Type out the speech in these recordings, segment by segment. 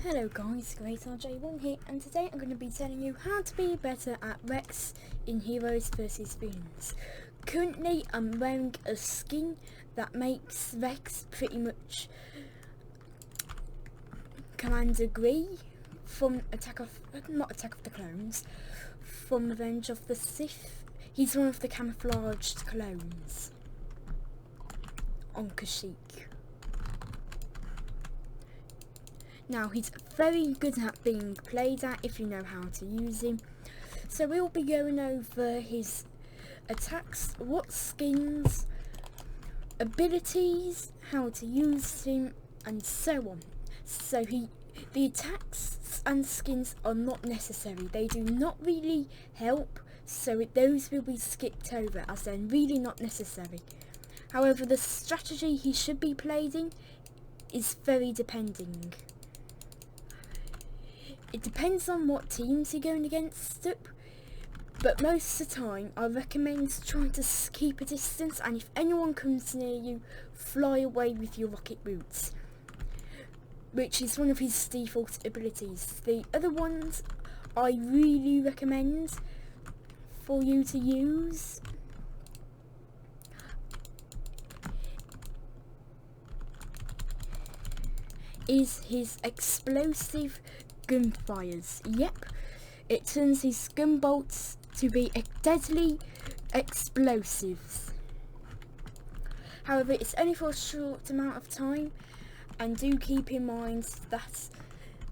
Hello guys, GreatRJ1 here, and today I'm going to be telling you how to be better at Rex in Heroes vs Villains. Currently I'm wearing a skin that makes Rex pretty much Commander Gree from not Attack of the Clones, from Revenge of the Sith. He's one of the camouflaged clones on Kashyyyk. Now, he's very good at being played at if you know how to use him. So we'll be going over his attacks, what skins, abilities, how to use him, and so on. So the attacks and skins are not necessary. They do not really help, so those will be skipped over as they're really not necessary. However, the strategy he should be played in is very depending. It depends on what teams you're going against, but most of the time I recommend trying to keep a distance, and if anyone comes near you, fly away with your rocket boots, which is one of his default abilities. The other ones I really recommend for you to use is his explosive gunfires. Yep, it turns his gun bolts to be deadly explosives. However, it's only for a short amount of time, and do keep in mind that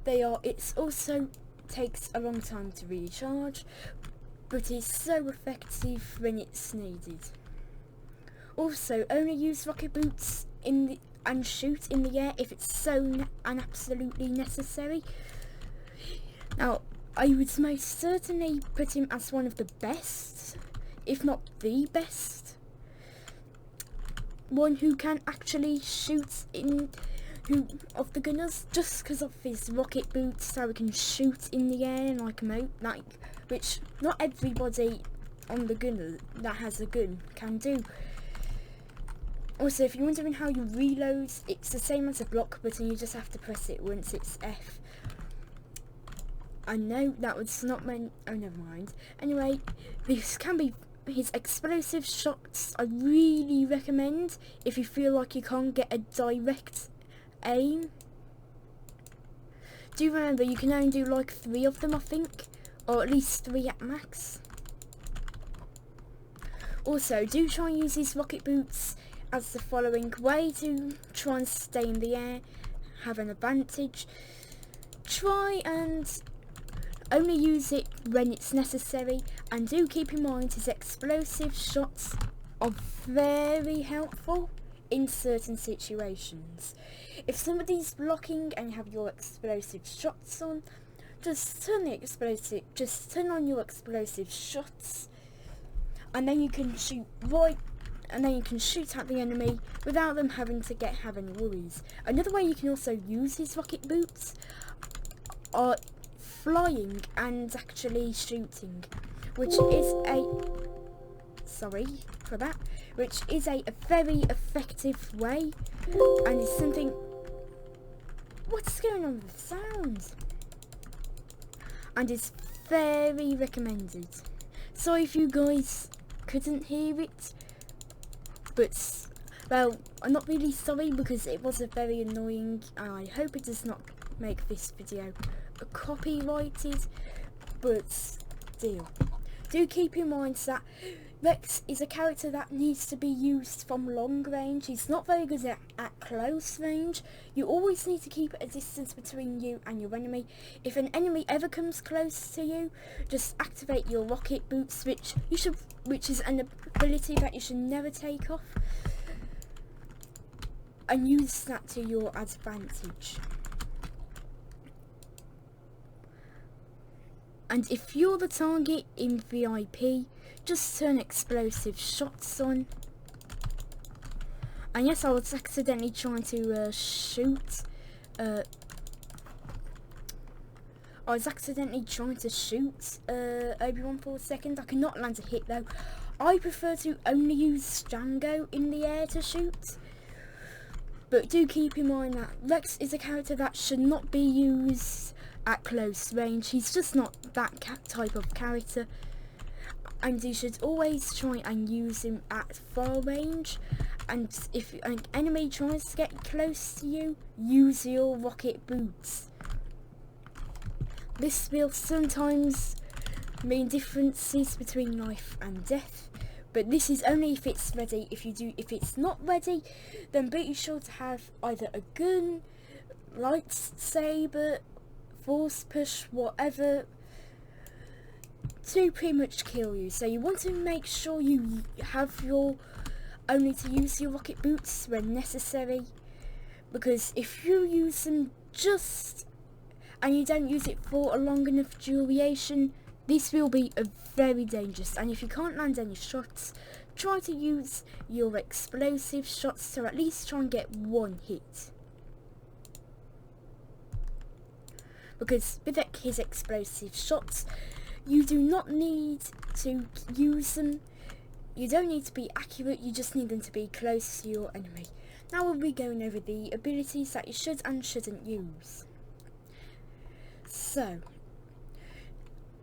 it also takes a long time to recharge, but it's so effective when it's needed. Also, only use rocket boots and shoot in the air if it's so and absolutely necessary. Now, I would most certainly put him as one of the best, if not the best, one who can actually shoot of the gunners, just because of his rocket boots, so he can shoot in the air which not everybody on the gunner that has a gun can do. Also, if you're wondering how you reload, it's the same as a block button, you just have to press it once. It's F. I know that was not meant. Oh, never mind. Anyway, this can be his explosive shots. I really recommend if you feel like you can't get a direct aim. Do remember you can only do like 3 of them, I think, or at least 3 at max. Also, do try and use his rocket boots as the following way to try and stay in the air, have an advantage. Try and only use it when it's necessary, and do keep in mind his explosive shots are very helpful in certain situations. If somebody's blocking and you have your explosive shots on, just turn on your explosive shots, and then you can shoot at the enemy without them having any worries. Another way you can also use his rocket boots are flying and actually shooting, which is a very effective way, and it's something. What's going on with the sound? And it's very recommended. Sorry if you guys couldn't hear it, but well, I'm not really sorry because it was very annoying, and I hope it does not make this video copyrighted, but still, do keep in mind that Rex is a character that needs to be used from long range. He's not very good at close range. You always need to keep a distance between you and your enemy. If an enemy ever comes close to you, just activate your rocket boot switch, which is an ability that you should never take off, and use that to your advantage. And if you're the target in VIP, just turn explosive shots on. And yes, I was accidentally trying to shoot. Obi-Wan for a second. I could not land a hit though. I prefer to only use Django in the air to shoot. But do keep in mind that Rex is a character that should not be used at close range. He's just not that type of character, and you should always try and use him at far range. And if an enemy tries to get close to you, use your rocket boots. This will sometimes mean differences between life and death, but this is only if it's ready. If it's not ready, then be sure to have either a gun, lightsaber, force push, whatever, to pretty much kill you. So you want to make sure you have your only to use your rocket boots when necessary, because if you use them just and you don't use it for a long enough duration, this will be very dangerous. And if you can't land any shots, try to use your explosive shots to at least try and get one hit, because with his explosive shots, you do not need to use them. You don't need to be accurate, you just need them to be close to your enemy. Now we'll be going over the abilities that you should and shouldn't use. So,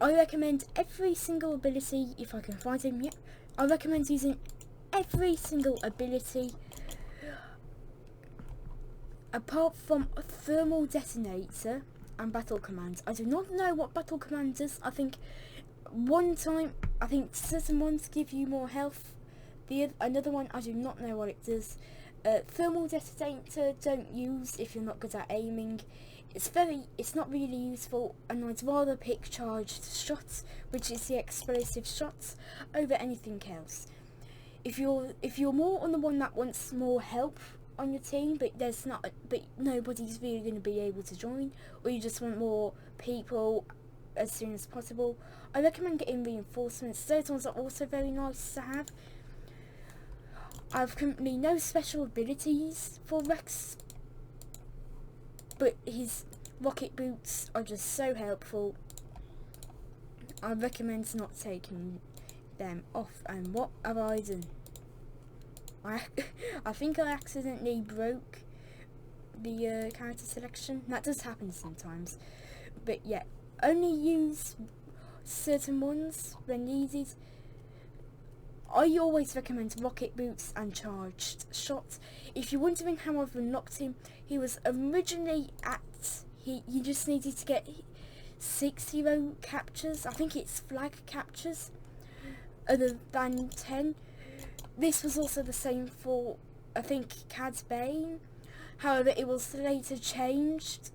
I recommend every single ability, if I can find him yet, I recommend using every single ability apart from a thermal detonator and battle command. I do not know what battle command does. I think certain ones give you more health. Another one, I do not know what it does. Thermal detonator don't use if you're not good at aiming. It's not really useful, and I'd rather pick charged shots, which is the explosive shots, over anything else. If you're more on the one that wants more help on your team, but nobody's really going to be able to join, or you just want more people as soon as possible, I recommend getting reinforcements. Those ones are also very nice to have. I have currently no special abilities for Rex, but his rocket boots are just so helpful. I recommend not taking them off. And what have I done? I think I accidentally broke the character selection. That does happen sometimes, but yeah, only use certain ones when needed. I always recommend rocket boots and charged shots. If you're wondering how I've unlocked him, he was originally you just needed to get 6 hero captures. I think it's flag captures other than 10. This was also the same for, I think, Cad's Bane. However, it was later changed.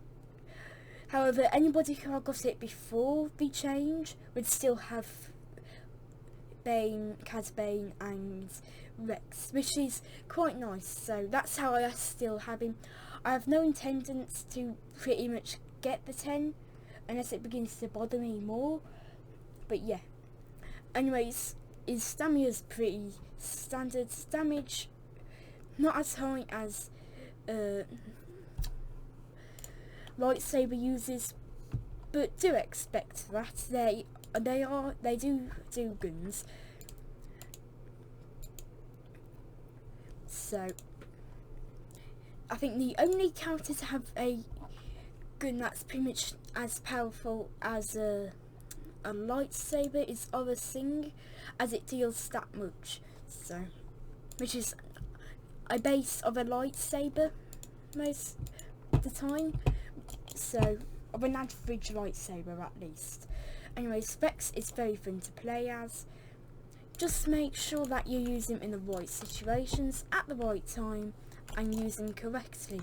However, anybody who had got it before the change would still have Bane, Cad's Bane and Rex, which is quite nice. So that's how I still have him. I have no intentions to pretty much get the 10 unless it begins to bother me more. But yeah. Anyways, his stamina is pretty standard. Damage not as high as lightsaber users, but do expect that. They do guns. So I think the only character to have a gun that's pretty much as powerful as a lightsaber is Aura Singh, as it deals that much. So, which is a base of a lightsaber most of the time. So, of an average lightsaber at least. Anyway, Rex is very fun to play as. Just make sure that you use him in the right situations at the right time and use him correctly.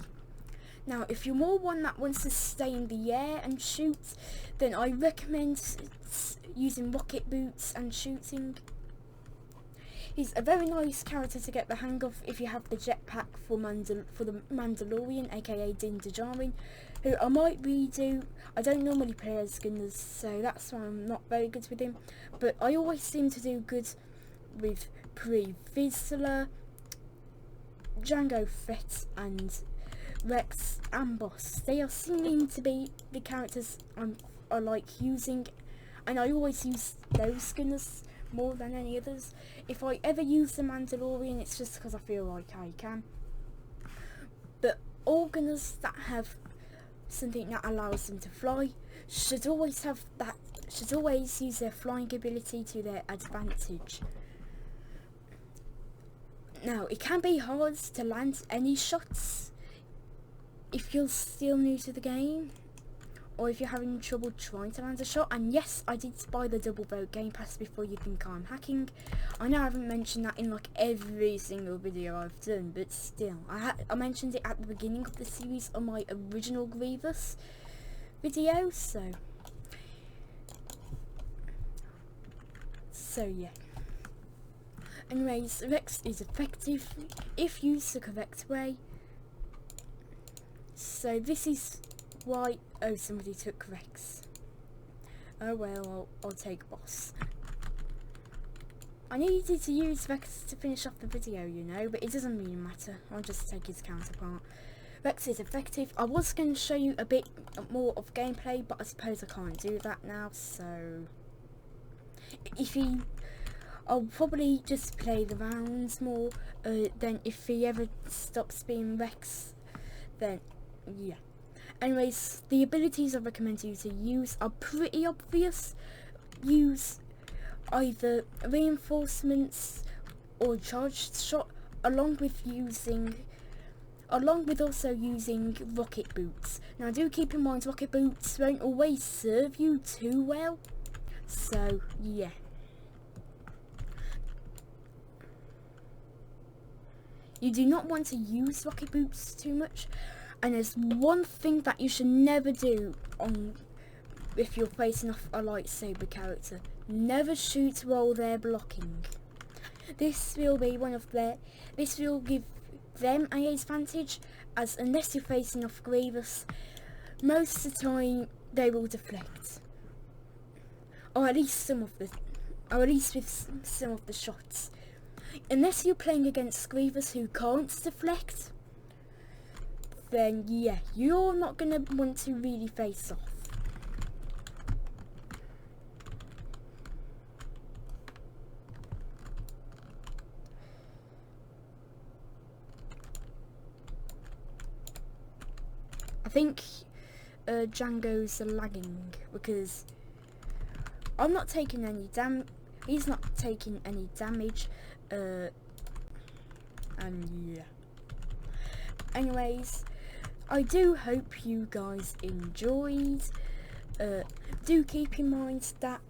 Now, if you're more one that wants to stay in the air and shoot, then I recommend using rocket boots and shooting. He's a very nice character to get the hang of if you have the jetpack for the Mandalorian, aka Din Djarin, who I might redo. I don't normally play as Gunners, so that's why I'm not very good with him. But I always seem to do good with Pre Vizsla, Jango Fett, and Rex and Boss. They are seeming to be the characters I like using, and I always use those Gunners more than any others. If I ever use the Mandalorian, it's just because I feel like I can. But organs that have something that allows them to fly should always use their flying ability to their advantage. Now, it can be hard to land any shots if you're still new to the game, or if you're having trouble trying to land a shot. And yes, I did buy the double vote game pass before you think I'm hacking. I know I haven't mentioned that in like every single video I've done, but still, I mentioned it at the beginning of the series on my original Grievous video, so yeah. Anyways, Rex is effective if used the correct way. So this is why... Oh, somebody took Rex. Oh well, I'll take Boss. I needed to use Rex to finish off the video, you know, but it doesn't really matter. I'll just take his counterpart. Rex is effective. I was going to show you a bit more of gameplay, but I suppose I can't do that now, so... I'll probably just play the rounds more, then if he ever stops being Rex, then yeah. Anyways, the abilities I recommend you to use are pretty obvious. Use either reinforcements or charged shot, along with also using rocket boots. Now do keep in mind, rocket boots won't always serve you too well, so yeah. You do not want to use rocket boots too much, and there's one thing that you should never do if you're facing off a lightsaber character. Never shoot while they're blocking. This will give them an advantage, as unless you're facing off Grievous, most of the time they will deflect. Or at least with some of the shots. Unless you're playing against Grievous who can't deflect, then yeah, you're not going to want to really face off. I think Django's lagging because I'm not taking any he's not taking any damage, and yeah. Anyways, I do hope you guys enjoyed. Do keep in mind that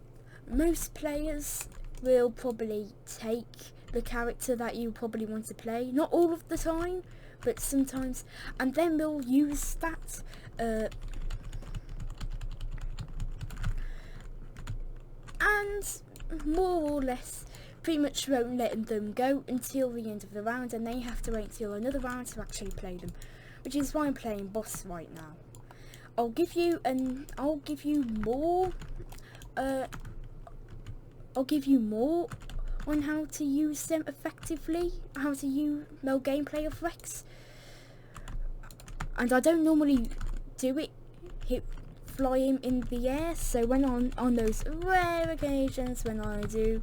most players will probably take the character that you probably want to play. Not all of the time, but sometimes, and then we'll use that and more or less pretty much won't let them go until the end of the round, and they have to wait till another round to actually play them, which is why I'm playing Boss right now. I'll give you more on how to use them effectively, how to use no gameplay of Rex. And I don't normally do it, fly him in the air, so when on those rare occasions when I do,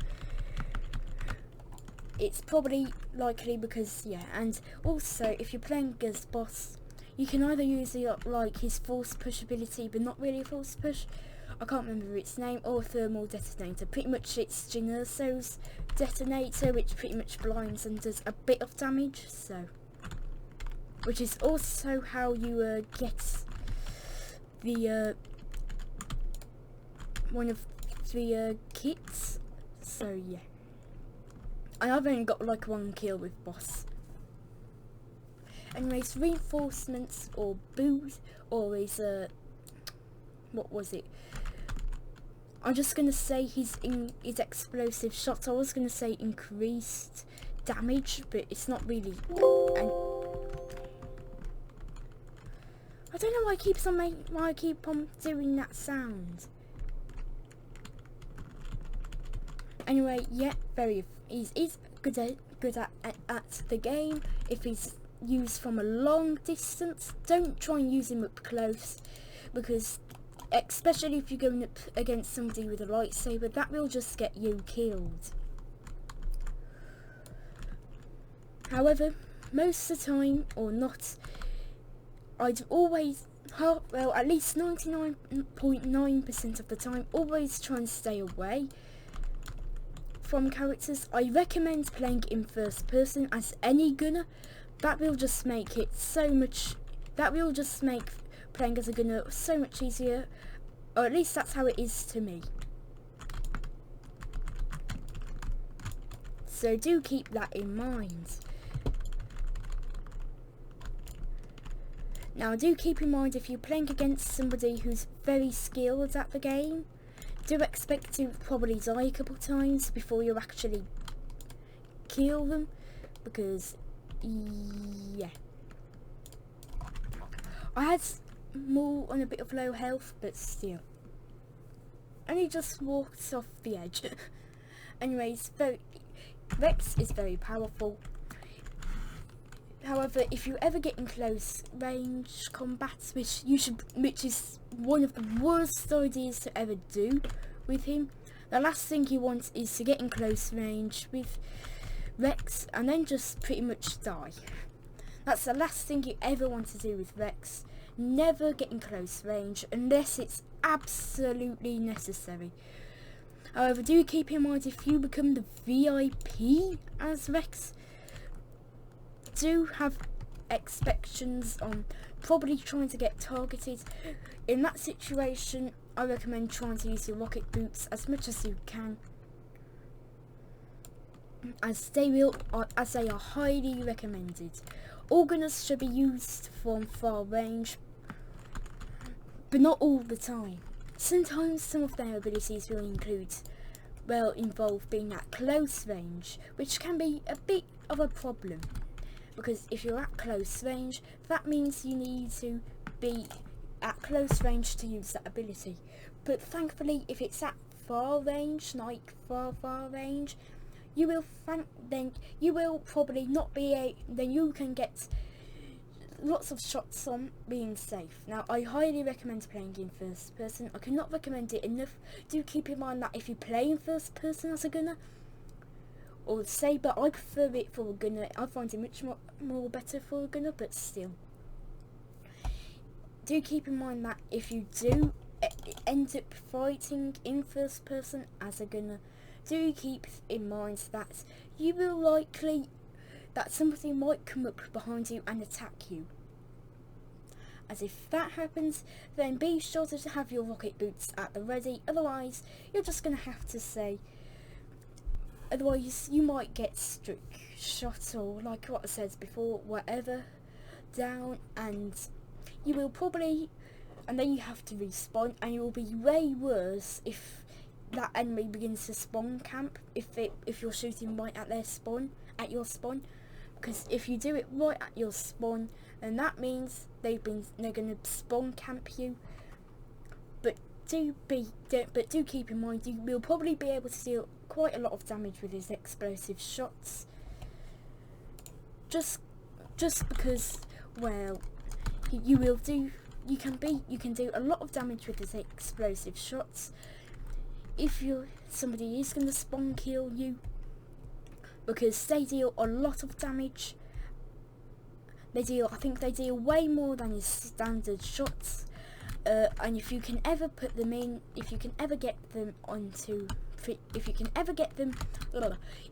it's probably likely because, yeah. And also, if you're playing as Boss, you can either use like his force push ability, but not really a force push, I can't remember its name, or thermal detonator. Pretty much it's Generso's detonator, which pretty much blinds and does a bit of damage, so, which is also how you get the one of the kits, so yeah. And I've only got like one kill with Boss. Anyways, reinforcements or boost, or his what was it? I'm just gonna say his explosive shots. I was gonna say increased damage, but it's not really. And I don't know why I keep on doing that sound. Anyway, yeah, he's good at the game. If he's used from a long distance, don't try and use him up close, because especially if you're going up against somebody with a lightsaber, that will just get you killed. However, most of the time, or not, I'd always, well, at least 99.9% of the time, always try and stay away from characters. I recommend playing in first person as any gunner. That will just make playing as a gunner so much easier, or at least that's how it is to me. So do keep that in mind. Now do keep in mind, if you're playing against somebody who's very skilled at the game, do expect to probably die a couple times before you actually kill them, because yeah. I had more on a bit of low health, but still. And he just walked off the edge. Anyways, Rex is very powerful. However, if you ever get in close range combats, which is one of the worst ideas to ever do with him, the last thing you want is to get in close range with Rex and then just pretty much die. That's the last thing you ever want to do with Rex. Never get in close range unless it's absolutely necessary. However, do keep in mind, if you become the VIP as Rex, do have expectations on probably trying to get targeted. In that situation, I recommend trying to use your rocket boots as much as you can, as they are highly recommended. All gunners should be used from far range, but not all the time. Sometimes some of their abilities will involve being at close range, which can be a bit of a problem, because if you're at close range, that means you need to be at close range to use that ability. But thankfully, if it's at far range, like far range, you can get lots of shots on being safe. Now, I highly recommend playing in first person. I cannot recommend it enough. Do keep in mind that if you play in first person as a gunner, or saber, I prefer it for a gunner. I find it much more better for a gunner, but still. Do keep in mind that if you do end up fighting in first person as a gunner, do keep in mind that you will likely, that somebody might come up behind you and attack you. As if that happens, then be sure to have your rocket boots at the ready, otherwise you're just going to have to say, otherwise you might get struck, shot, or like what I said before, whatever, down, and you will probably, and then you have to respawn, and it will be way worse if that enemy begins to spawn camp, if you're shooting right at your spawn, because if you do it right at your spawn, then that means they're going to spawn camp you. But do keep in mind, you will probably be able to deal quite a lot of damage with his explosive shots, just because, well, you can do a lot of damage with his explosive shots. If somebody is going to spawn kill you, because they deal a lot of damage. I think they deal way more than his standard shots. And if you can ever put them in, if you can ever get them,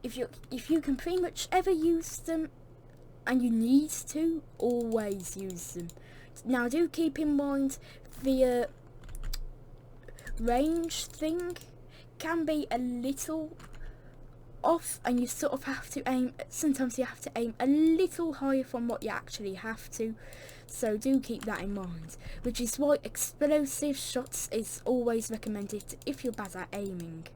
if you can pretty much ever use them, and you need to, always use them. Now, do keep in mind the range thing can be a little off, and you sort of have to aim, sometimes you have to aim a little higher from what you actually have to, so do keep that in mind, which is why explosive shots is always recommended if you're bad at aiming.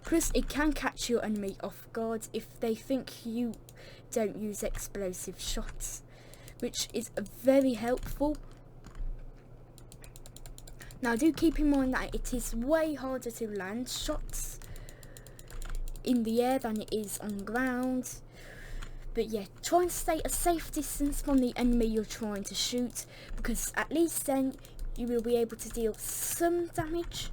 Plus, it can catch your enemy off guard if they think you don't use explosive shots, which is very helpful. Now, do keep in mind that it is way harder to land shots in the air than it is on ground. But yeah, try and stay a safe distance from the enemy you're trying to shoot, because at least then you will be able to deal some damage.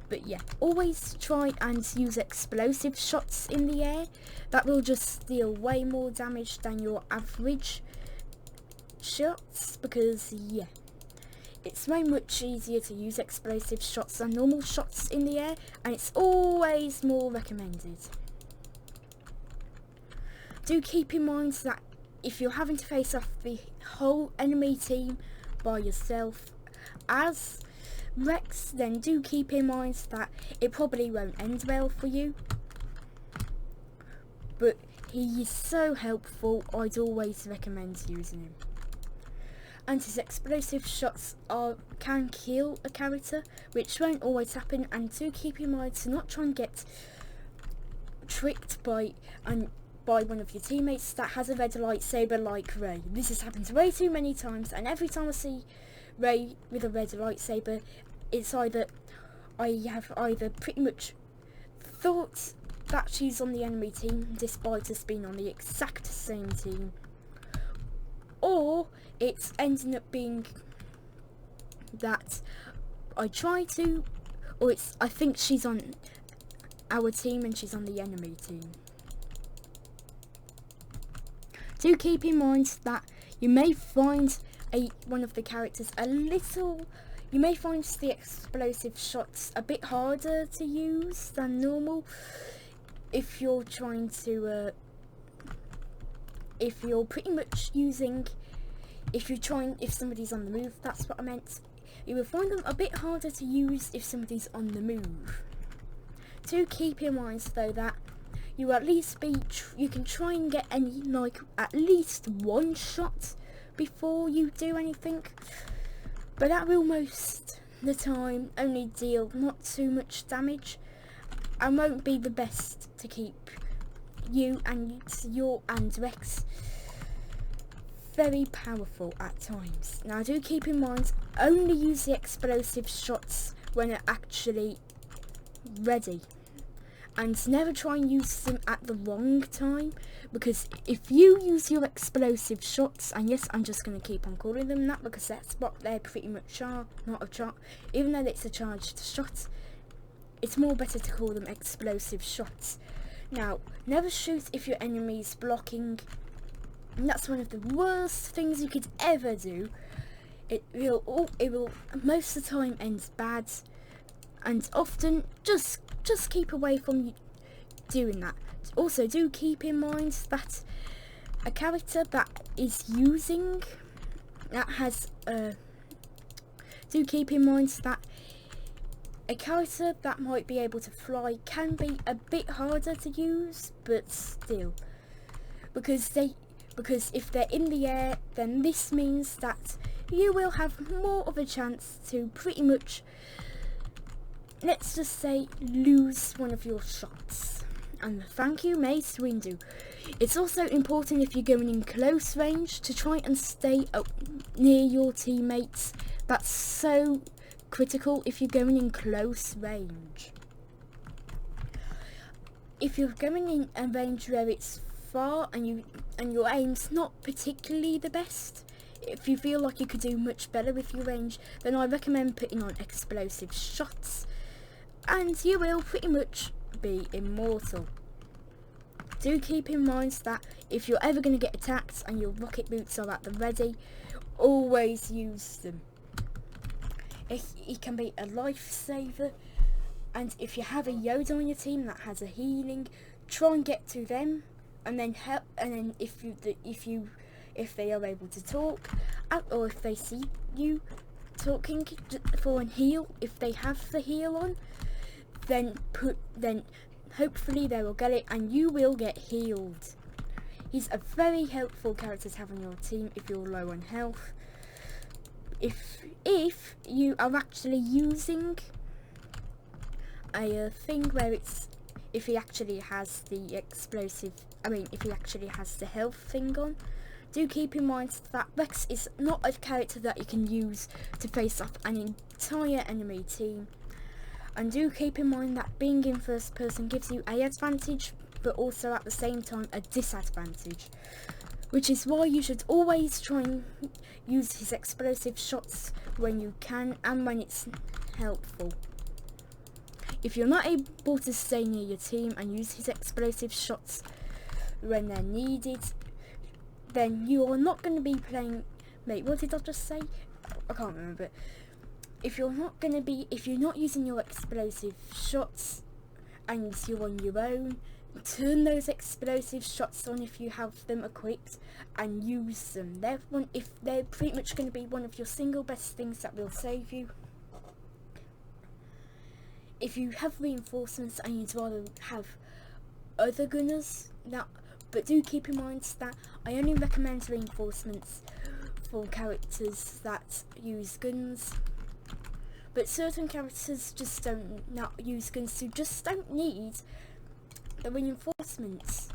But yeah, always try and use explosive shots in the air. That will just deal way more damage than your average shots because, yeah, it's way much easier to use explosive shots than normal shots in the air, and it's always more recommended. Do keep in mind that if you're having to face off the whole enemy team by yourself as Rex, then do keep in mind that it probably won't end well for you. But he is so helpful, I'd always recommend using him. And his explosive shots can kill a character, which won't always happen, and do keep in mind to not try and get tricked by one of your teammates that has a red lightsaber like Ray. This has happened way too many times, and every time I see Ray with a red lightsaber, it's either I have pretty much thought that she's on the enemy team despite us being on the exact same team, or it's ending up being that I think she's on our team and she's on the enemy team. Do keep in mind that you may find one of the characters you may find the explosive shots a bit harder to use than normal if you're trying to if you're pretty much using if somebody's on the move, that's what I meant. You will find them a bit harder to use if somebody's on the move. Do keep in mind though that you can try and get at least one shot before you do anything, but that will most the time only deal not too much damage and won't be the best to keep you and Rex very powerful at times. Now do keep in mind, only use the explosive shots when they're actually ready, and never try and use them at the wrong time, because if you use your explosive shots, and yes, I'm just going to keep on calling them that because that's what they pretty much are, even though it's a charged shot, it's more better to call them explosive shots. Now, never shoot if your enemy's blocking. And that's one of the worst things you could ever do. It will most of the time end bad, and often just keep away from doing that. Also, do keep in mind that a character that is using that has do keep in mind that a character that might be able to fly can be a bit harder to use, but still, because if they're in the air, then this means that you will have more of a chance to pretty much, let's just say, lose one of your shots. And thank you, Mace Windu. It's also important if you're going in close range to try and stay up near your teammates. That's so critical if you're going in close range. If you're going in a range where it's far and your aim's not particularly the best, if you feel like you could do much better with your range, then I recommend putting on explosive shots, and you will pretty much be immortal. Do keep in mind that if you're ever going to get attacked and your rocket boots are at the ready, always use them. It can be a lifesaver, and if you have a Yoda on your team that has a healing, try and get to them, and then help. And then if they are able to talk, or if they see you talking for a heal, if they have the heal on, then hopefully they will get it and you will get healed. He's a very helpful character to have on your team if you're low on health. If you are actually using a thing where if he actually has the if he actually has the health thing on, do keep in mind that Rex is not a character that you can use to face off an entire enemy team. And do keep in mind that being in first person gives you an advantage, but also at the same time a disadvantage, which is why you should always try and use his explosive shots when you can and when it's helpful. If you're not able to stay near your team and use his explosive shots when they're needed, then you are not going to be Mate, what did I just say? I can't remember. If you're not using your explosive shots and you're on your own, turn those explosive shots on if you have them equipped and use them. They're pretty much going to be one of your single best things that will save you. If you have reinforcements and you'd rather have other gunners, but do keep in mind that I only recommend reinforcements for characters that use guns. But certain characters just don't not use guns, so just don't need the reinforcements.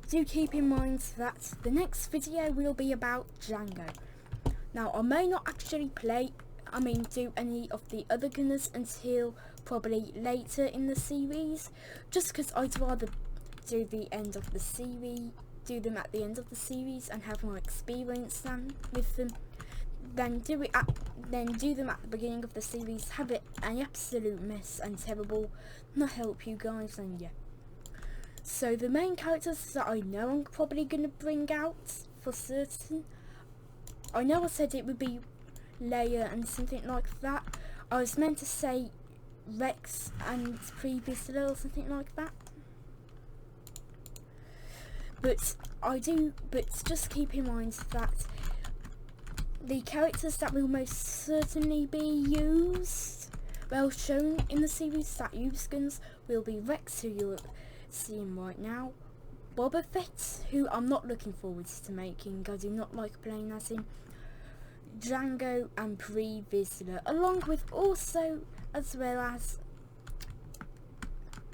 Do keep in mind that the next video will be about Django. Now, I may not actually do any of the other gunners until probably later in the series, just because I'd rather do them at the end of the series and have more experience with them, then do them at the beginning of the series, have it an absolute mess and terrible, not help you guys, and yeah. So the main characters that I know I'm probably going to bring out for certain, I know I said it would be Leia and something like that. I was meant to say Rex and previously or something like that. But just keep in mind that the characters that will most certainly be shown in the series that use guns will be Rex, who you're seeing right now, Boba Fett, who I'm not looking forward to making, I do not like playing as him, Django and Pre-Vizsla, along with as well as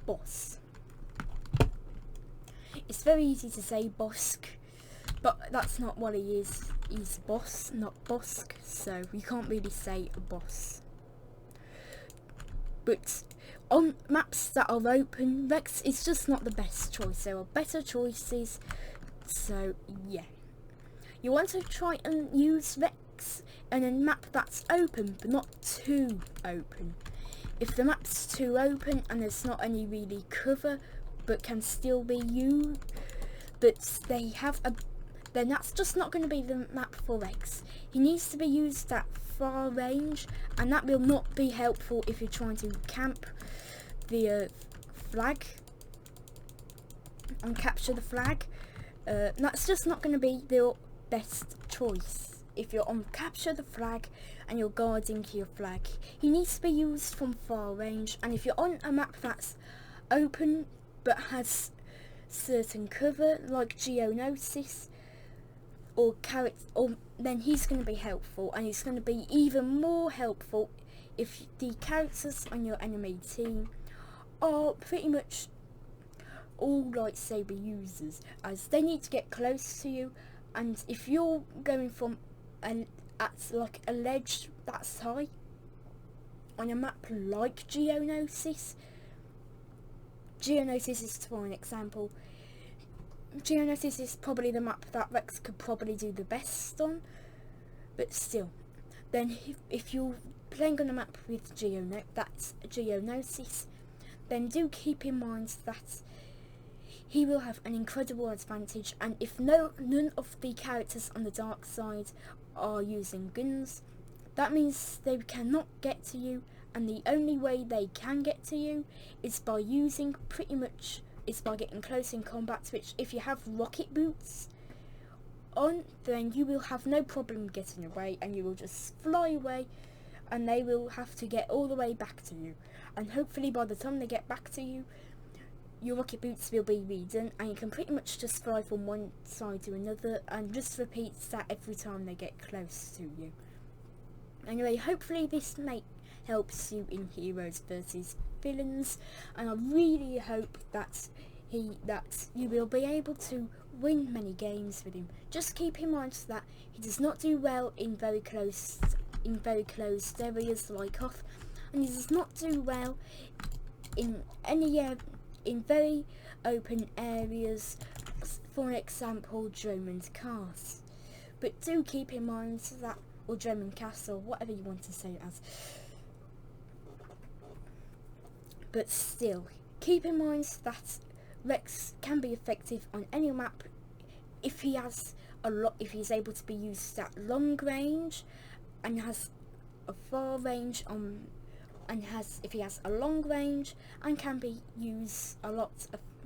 Boss. It's very easy to say Bosk, but that's not what he is. He's Boss, not Bosk, so you can't really say a boss. But on maps that are open, Rex is just not the best choice. There are better choices, so yeah. You want to try and use Rex in a map that's open, but not too open. If the map's too open and there's not any really cover, but can still be used, then that's just not going to be the map for Rex. He needs to be used at far range, and that will not be helpful if you're trying to camp the flag and capture the flag. That's just not going to be the best choice if you're on capture the flag and you're guarding your flag. He needs to be used from far range, and if you're on a map that's open but has certain cover like Geonosis then he's going to be helpful, and he's going to be even more helpful if the characters on your enemy team are pretty much all lightsaber users, as they need to get close to you, and if you're going from at like a ledge that's high on a map like Geonosis is, for an example, Geonosis is probably the map that Rex could probably do the best on, but still, then if you're playing on a map with that's Geonosis, then do keep in mind that he will have an incredible advantage, and if none of the characters on the dark side are using guns, that means they cannot get to you, and the only way they can get to you is by getting close in combat, which if you have rocket boots on, then you will have no problem getting away, and you will just fly away, and they will have to get all the way back to you, and hopefully by the time they get back to you, your rocket boots will be redone, and you can pretty much just fly from one side to another, and just repeat that every time they get close to you. Anyway, hopefully this helps you in Heroes versus Villains, and I really hope that you will be able to win many games with him. Just keep in mind that he does not do well in very closed areas like off, and he does not do well in very open areas, for example Drummond Cast. But do keep in mind that, or Drummond Castle, whatever you want to say it as, but still keep in mind that Rex can be effective on any map if he's able to be used at long range and has a far range if he has a long range and can be used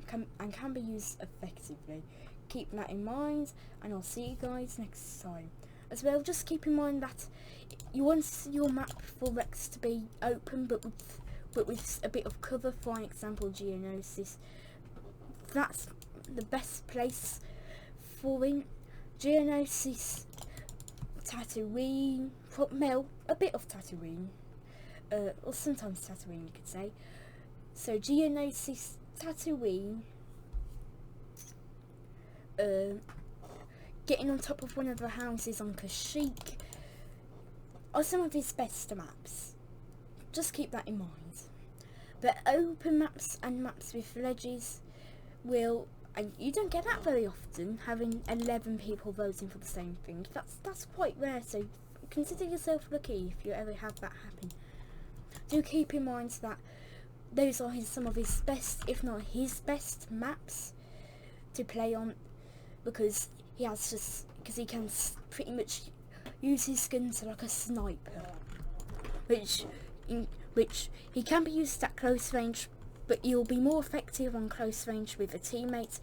can be used effectively. Keep that in mind, and I'll see you guys next time. As well, just keep in mind that you want your map for Rex to be open, but with a bit of cover. For example, Geonosis. That's the best place for him. Geonosis, Tatooine, a bit of Tatooine, or sometimes Tatooine, you could say. So Geonosis, Tatooine, getting on top of one of the houses on Kashyyyk are some of his best maps. Just keep that in mind. But open maps and maps with ledges and you don't get that very often, having 11 people voting for the same thing. That's quite rare, so consider yourself lucky if you ever have that happen. Do keep in mind that those are some of his best, if not his best, maps to play on, because he can pretty much use his guns like a sniper, which he can be used at close range, but he'll be more effective on close range with a teammate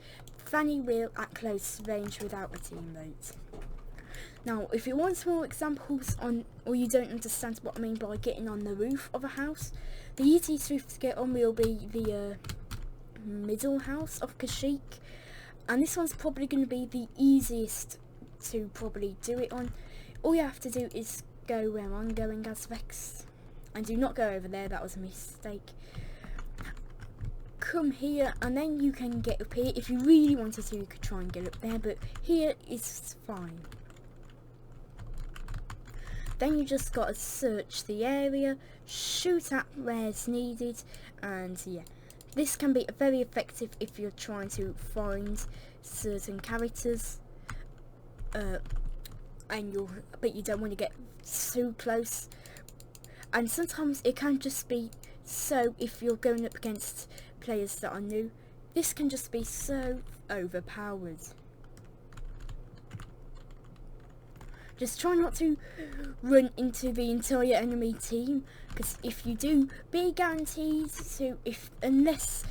than he will at close range without a teammate. Now, if you want some more examples or you don't understand what I mean by getting on the roof of a house, the easiest roof to get on will be the middle house of Kashyyyk, and this one's probably going to be the easiest to probably do it on. All you have to do is go where I'm going as Vex, and do not go over there, that was a mistake. Come here, and then you can get up here. If you really wanted to, you could try and get up there, but here is fine. Then you just gotta search the area, shoot at where it's needed, and yeah. This can be very effective if you're trying to find certain characters, but you don't want to get too close. And sometimes it can just be so, if you're going up against players that are new, this can just be so overpowered. Just try not to run into the entire enemy team, because if you do, be guaranteed to, unless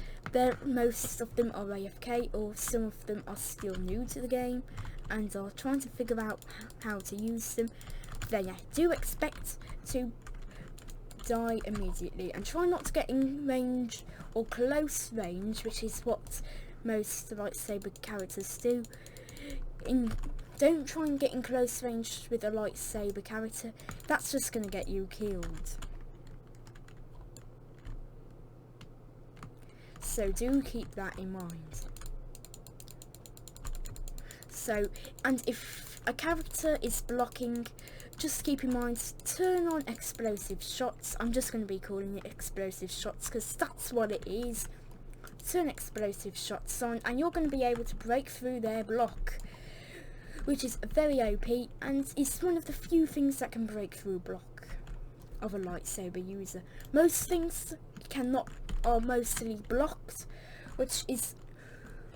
most of them are AFK or some of them are still new to the game and are trying to figure out how to use them, then I do expect to die immediately, and try not to get in range or close range, which is what most lightsaber characters do. Don't try and get in close range with a lightsaber character, that's just going to get you killed. So do keep that in mind. So, and if a character is blocking, just keep in mind, turn on explosive shots. I'm just going to be calling it explosive shots because that's what it is. Turn explosive shots on and you're going to be able to break through their block, which is very OP, and it's one of the few things that can break through a block of a lightsaber user. Most things are mostly blocked, which is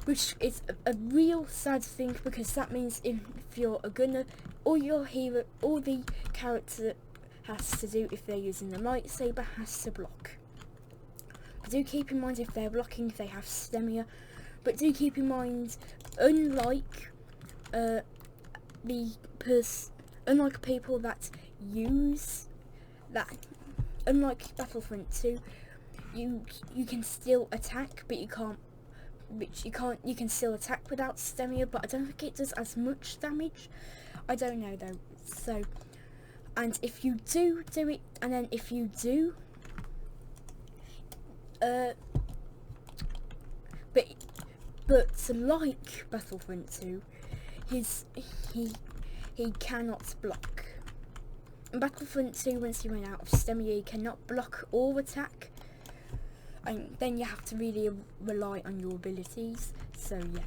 a real sad thing, because that means if you're a gunner, all the character has to do if they're using the lightsaber has to block. But do keep in mind, if they're blocking, they have stamina. But do keep in mind, unlike people that use that, unlike Battlefront 2, you can still attack, but you can still attack without stamina, but I don't think it does as much damage. I don't know though. So, and if you do it, and then if you do but like Battlefront 2, he cannot block. In Battlefront 2, once you run out of stamina, you cannot block or attack, and then you have to really rely on your abilities. So yeah.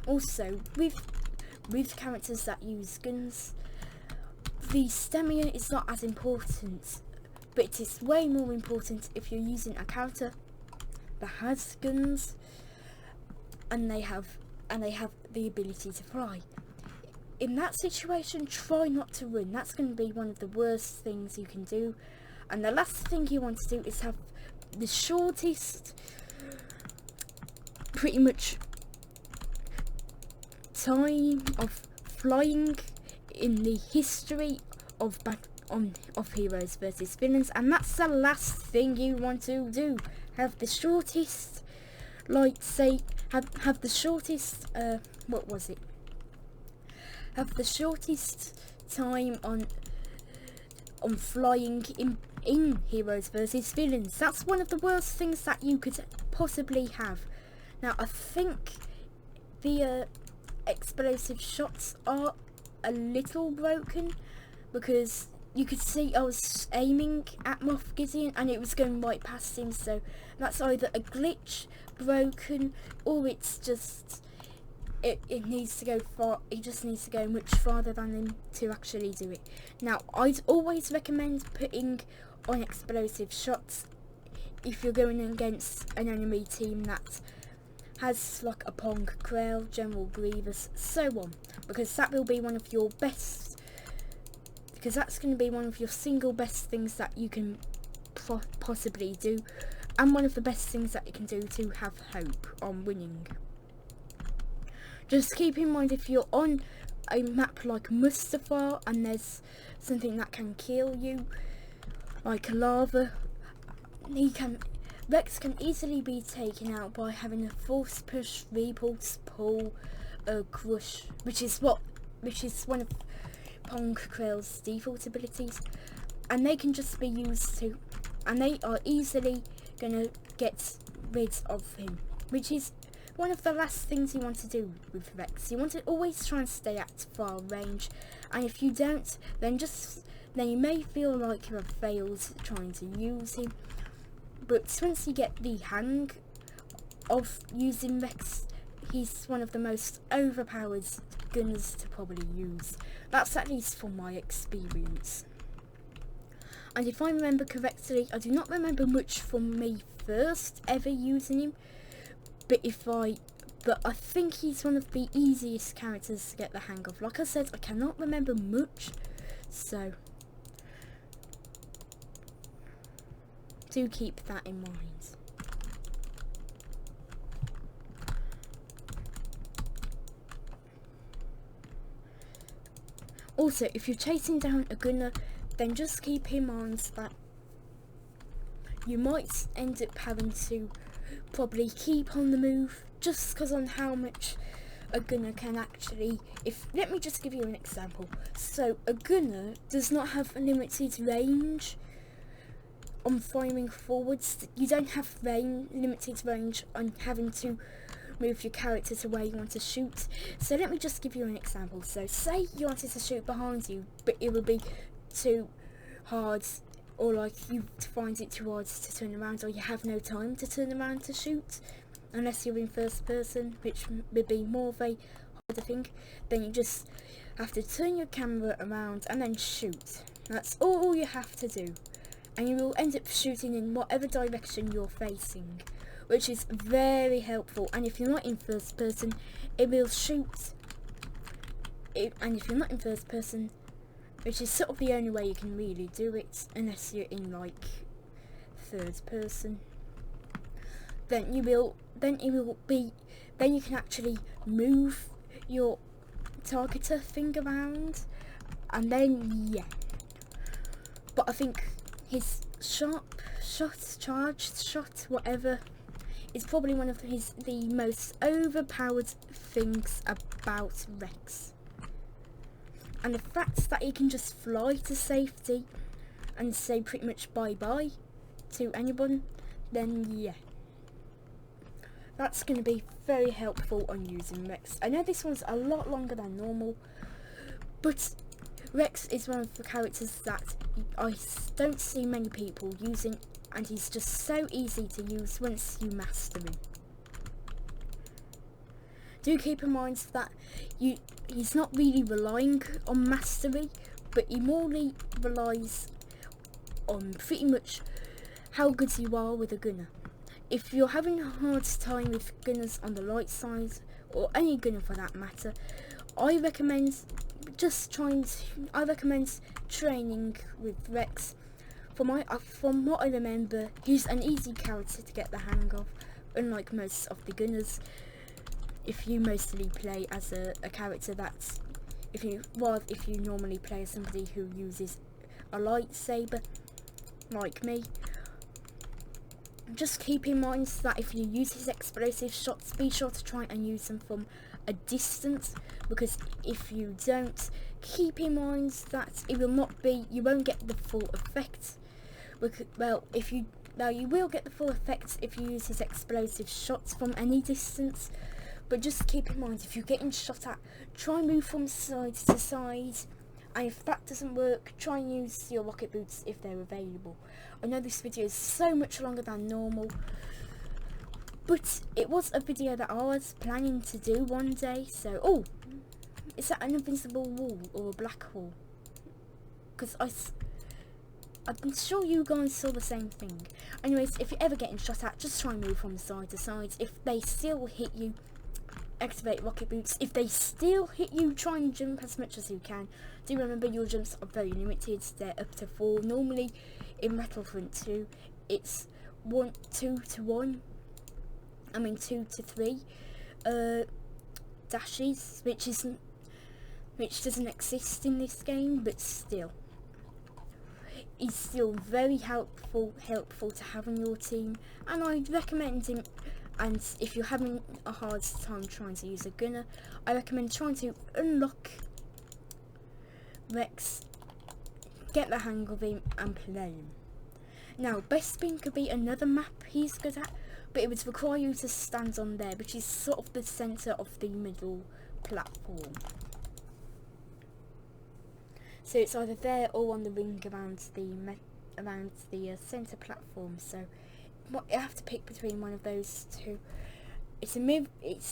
Also, with characters that use guns, the stamina is not as important, but it is way more important if you're using a character that has guns, and they have the ability to fly. In that situation, try not to run. That's going to be one of the worst things you can do. And the last thing you want to do is have the shortest, pretty much, time of flying in the history of Heroes versus Villains, and that's the last thing you want to do. Have the shortest, like, say, have the shortest, what was it? Have the shortest time on flying in Heroes versus Villains. That's one of the worst things that you could possibly have. Now, I think the explosive shots are a little broken, because you could see I was aiming at Moff Gideon and it was going right past him, so that's either a glitch, broken, or it's just it needs to go far. It just needs to go much farther than him to actually do it. Now, I'd always recommend putting on explosive shots if you're going against an enemy team that has like a Pong, Krell, General Grievous, so on, because that will be one of your best, because that's going to be one of your single best things that you can possibly do, and one of the best things that you can do to have hope on winning. Just keep in mind, if you're on a map like Mustafar and there's something that can kill you, like lava, Rex can easily be taken out by having a force push, repulse, pull, crush, which is one of Pong Krell's default abilities, and they can just be used to, and they are easily gonna get rid of him, which is one of the last things you want to do with Rex. You want to always try and stay at far range, and if you don't, then you may feel like you have failed trying to use him. But once you get the hang of using Rex, he's one of the most overpowered guns to probably use. That's at least from my experience. And if I remember correctly, I do not remember much from me first ever using him, but I think he's one of the easiest characters to get the hang of. Like I said, I cannot remember much, so do keep that in mind. Also, if you're chasing down a gunner, then just keep in mind that you might end up having to probably keep on the move, just because on how much a gunner can actually, let me just give you an example. So a gunner does not have a limited range on firing forwards. You don't have limited range on having to move your character to where you want to shoot. So let me just give you an example. So say you wanted to shoot behind you, but it would be too hard, or like you find it too hard to turn around, or you have no time to turn around to shoot unless you're in first person, which would be more of a harder thing. Then you just have to turn your camera around and then shoot. That's all you have to do, and you will end up shooting in whatever direction you're facing, which is very helpful. And if you're not in first person, it will shoot and if you're not in first person, which is sort of the only way you can really do it, unless you're in like third person, then you can actually move your targeter thing around, and then yeah. But I think his charged shot, whatever, is probably one of the most overpowered things about Rex. And the fact that he can just fly to safety and say pretty much bye-bye to anyone, then yeah. That's going to be very helpful on using Rex. I know this one's a lot longer than normal, but Rex is one of the characters that I don't see many people using, and he's just so easy to use once you master him. Do keep in mind that he's not really relying on mastery, but he morely relies on pretty much how good you are with a gunner. if you're having a hard time with gunners on the light side, or any gunner for that matter, I recommend training with Rex. From what I remember, he's an easy character to get the hang of, unlike most of the gunners. If you mostly play as a character that's, if you normally play as somebody who uses a lightsaber, like me, just keep in mind that if you use his explosive shots, be sure to try and use them from a distance, because if you don't, keep in mind that you won't get the full effect. Well, you will get the full effect if you use his explosive shots from any distance, but just keep in mind, if you're getting shot at, try and move from side to side, and if that doesn't work, try and use your rocket boots if they're available. I know this video is so much longer than normal, but it was a video that I was planning to do one day. So, oh, is that an invincible wall or a black hole? Because I'm sure you guys saw the same thing. Anyways, if you're ever getting shot at, just try and move from side to side. If they still hit you, activate rocket boots. If they still hit you, try and jump as much as you can. Do remember, your jumps are very limited. They're up to 4. Normally in Battlefront 2 it's 2 to 3 dashes, which doesn't exist in this game, but still, it's still very helpful to have on your team, and I'd recommend him. And if you're having a hard time trying to use a gunner, I recommend trying to unlock Rex, get the hang of him, and play him. Now, Bespin could be another map he's good at, but it would require you to stand on there, which is sort of the centre of the middle platform. So it's either there or on the ring around the centre platform. So you have to pick between one of those two. It's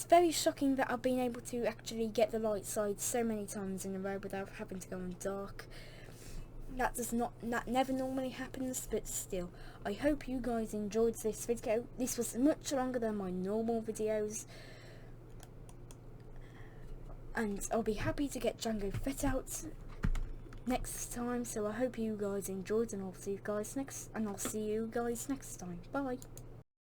very shocking that I've been able to actually get the light side so many times in a row without having to go on dark. That never normally happens, but still, I hope you guys enjoyed this video. This was much longer than my normal videos, and I'll be happy to get Django Fett out next time. So I hope you guys enjoyed, and I'll see you guys next time. Bye.